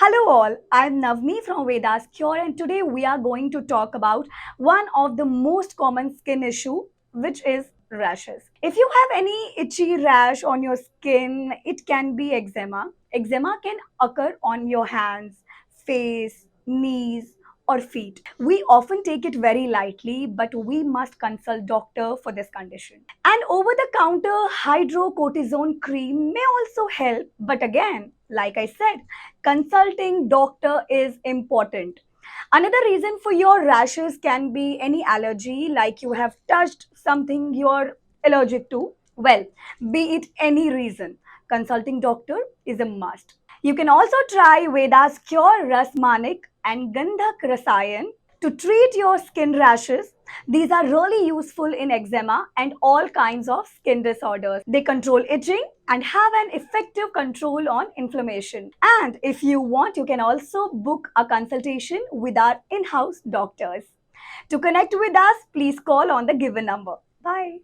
Hello all, I'm Navmi from Vedas Cure and today we are going to talk about one of the most common skin issue which is rashes. If you have any itchy rash on your skin, it can be eczema. Eczema can occur on your hands, face, knees or feet. We often take it very lightly, but we must consult doctor for this condition. And over the counter hydrocortisone cream may also help, but again, like I said, consulting doctor is important. Another reason for your rashes can be any allergy, like you have touched something you're allergic to. Well, be it any reason, consulting doctor is a must. You can also try Vedas Cure Ras Manik and Gandhi Rasayan to treat your skin rashes. These are really useful in eczema and all kinds of skin disorders. They control itching and have an effective control on inflammation. And if you want, you can also book a consultation with our in-house doctors. To connect with us, please call on the given number. Bye.